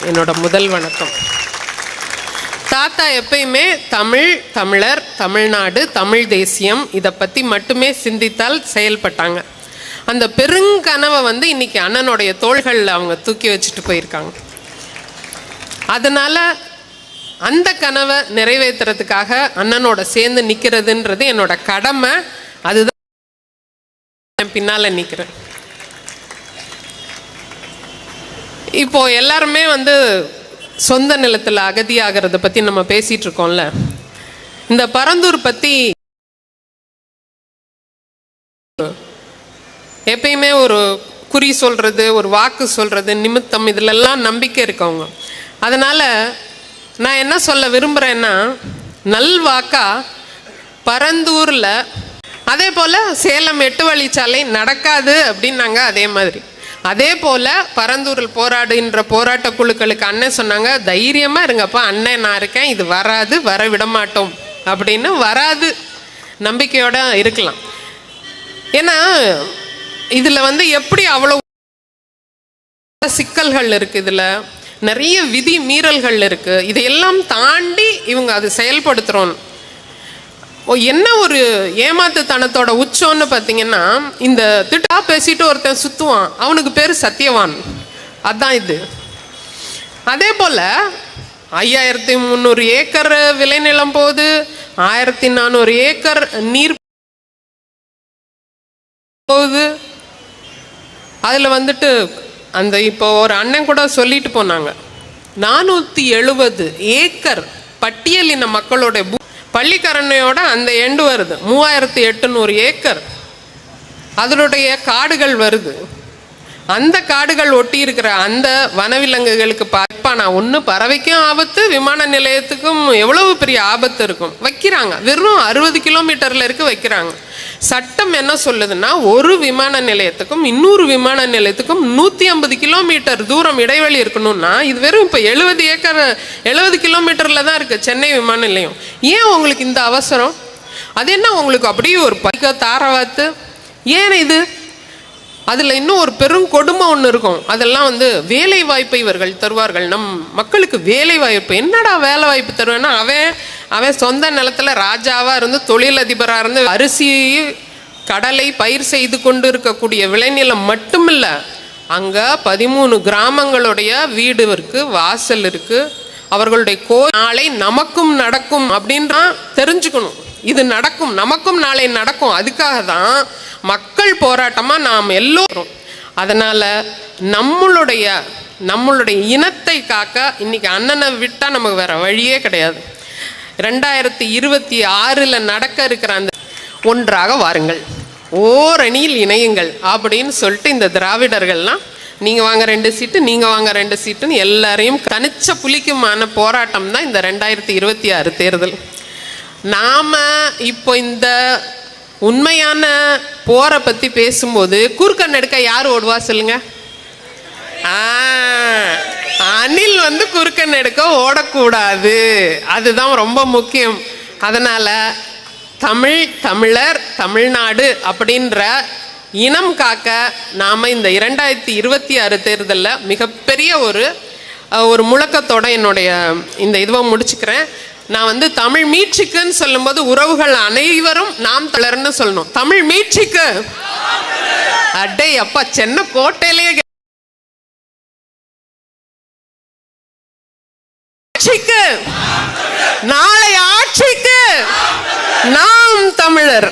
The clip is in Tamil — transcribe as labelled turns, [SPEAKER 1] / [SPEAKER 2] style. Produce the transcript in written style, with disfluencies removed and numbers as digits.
[SPEAKER 1] என்னோட முதல் வணக்கம். தாத்தா எப்பயுமே தமிழ், தமிழர், தமிழ்நாடு, தமிழ் தேசியம் இதை பற்றி மட்டுமே சிந்தித்தால் செயல்பட்டாங்க. அந்த பெருங்கனவை இன்னைக்கு அண்ணனுடைய தோள்களில் அவங்க தூக்கி வச்சுட்டு போயிருக்காங்க. அதனால் அந்த கனவை நிறைவேற்றுறதுக்காக அண்ணனோட சேர்ந்து நிற்கிறதுன்றது என்னோட கடமை. அதுதான் பின்னால் நிற்கிறேன். இப்போ எல்லாருமே சொந்த நிலத்தில் அகதியாகிறத பற்றி நம்ம பேசிகிட்டு இருக்கோம்ல. இந்த பரந்தூர் பற்றி எப்பயுமே ஒரு குறி சொல்கிறது, ஒரு வாக்கு சொல்கிறது, நிமித்தம், இதிலெல்லாம் நம்பிக்கை இருக்கவங்க. அதனால் நான் என்ன சொல்ல விரும்புகிறேன்னா, நல்வாக்கா பரந்தூரில் அதே போல் சேலம் 8 வழிச்சாலை நடக்காது அப்படின்னாங்க. அதே போல் பரந்தூரில் போராடுகின்ற போராட்ட குழுக்களுக்கு அண்ணன் சொன்னாங்க, தைரியமாக இருங்கப்பா, அண்ணன் நான் இருக்கேன், இது வராது, வர விட மாட்டோம் அப்படின்னு. வராது, நம்பிக்கையோடு இருக்கலாம். ஏன்னா இதில் எப்படி அவ்வளோ சிக்கல்கள் இருக்குது, இதில் நிறைய விதி மீறல்கள் இருக்குது. இதையெல்லாம் தாண்டி இவங்க அது செயல்படுத்துகிறோம். என்ன ஒரு ஏமாத்துத்தனத்தோட உச்சம்னு பார்த்தீங்கன்னா, இந்த திட்டா பேசிட்டு ஒருத்தன் சுற்றுவான், அவனுக்கு பேர் சத்தியவான். அதுதான் இது. அதே போல் 5300 ஏக்கர் விளைநிலம் போகுது, 1400 ஏக்கர் நீர் போகுது. அதில் அந்த இப்போ ஒரு அண்ணன் கூட சொல்லிட்டு போனாங்க, 470 ஏக்கர் பட்டியலின மக்களோட பள்ளிக்கரணையோட அந்த எண்டு வருது, 3800 ஏக்கர் அதனுடைய காடுகள் வருது. அந்த காடுகள் ஒட்டி இருக்கிற அந்த வனவிலங்குகளுக்கு நான் ஒன்று பறவைக்கும் ஆபத்து, விமான நிலையத்துக்கும் எவ்வளவு பெரிய ஆபத்து இருக்கும். வைக்கிறாங்க, வெறும் 60 கிலோமீட்டரில் வைக்கிறாங்க. சட்டம் என்ன சொல்லுதுன்னா, ஒரு விமான நிலையத்துக்கும் இன்னொரு விமான நிலையத்துக்கும் 150 கிலோமீட்டர் தூரம் இடைவெளி இருக்கணும்னா, இது வெறும் இப்போ 70 கிலோமீட்டரில் தான் இருக்குது சென்னை விமான நிலையம். ஏன் உங்களுக்கு இந்த அவசரம்? அது என்ன உங்களுக்கு அப்படியே ஒரு தாரவாத்து? ஏன் இது? அதில் இன்னும் ஒரு பெரும் கொடுமை ஒன்று இருக்கும். அதெல்லாம் வேலை வாய்ப்பை இவர்கள் தருவார்கள். நம் மக்களுக்கு வேலை வாய்ப்பு. என்னடா வேலை வாய்ப்பு தருவேன்னா, அவன் சொந்த நிலத்தில் ராஜாவாக இருந்து, தொழிலதிபராக இருந்து, அரிசி கடலை பயிர் செய்து கொண்டு இருக்கக்கூடிய விளைநிலம் மட்டுமில்லை, அங்கே 13 கிராமங்களுடைய வீடு இருக்குது, வாசல் இருக்குது. அவர்களுடைய நாளை நமக்கும் நடக்கும் அப்படின்றா தெரிஞ்சுக்கணும். இது நடக்கும், நமக்கும் நாளை நடக்கும். அதுக்காக தான் மக்கள் போராட்டமாக நாம் எல்லோரும். அதனால் நம்மளுடைய இனத்தை காக்க இன்னைக்கு அண்ணனை விட்டால் நமக்கு வேறு வழியே கிடையாது. 2026 நடக்க இருக்கிற அந்த ஒன்றாக வாருங்கள், ஓரணியில் இணையுங்கள் அப்படின்னு சொல்லிட்டு இந்த திராவிடர்கள்லாம் நீங்கள் வாங்க 2 சீட்டு, நீங்கள் வாங்க 2 சீட்டுன்னு எல்லாரையும் தனிச்ச புலிக்குமான போராட்டம் தான் இந்த 2026 தேர்தல். நாம் இப்போ இந்த உண்மையான போரை பற்றி பேசும்போது குறுக்க நெடுக்க யார் ஓடுவா சொல்லுங்க? அணில் குறுக்க நெடுக்க ஓடக்கூடாது. அதுதான் ரொம்ப முக்கியம். அதனால் தமிழ், தமிழர், தமிழ்நாடு அப்படின்ற இனம் காக்க நாம் இந்த 2026 தேர்தலில் மிகப்பெரிய ஒரு முழக்கத்தோட என்னுடைய இந்த இதுவை முடிச்சுக்கிறேன். நான் தமிழ் மீட்சிக்குன்னு சொல்லும்போது உறவுகள் அனைவரும் நாம் தமிழர்னு சொல்லணும். தமிழ் மீட்சிக்கு அடே அப்பா, சென்னை கோட்டையிலே நாளை ஆட்சிக்கு நாம் தமிழர்.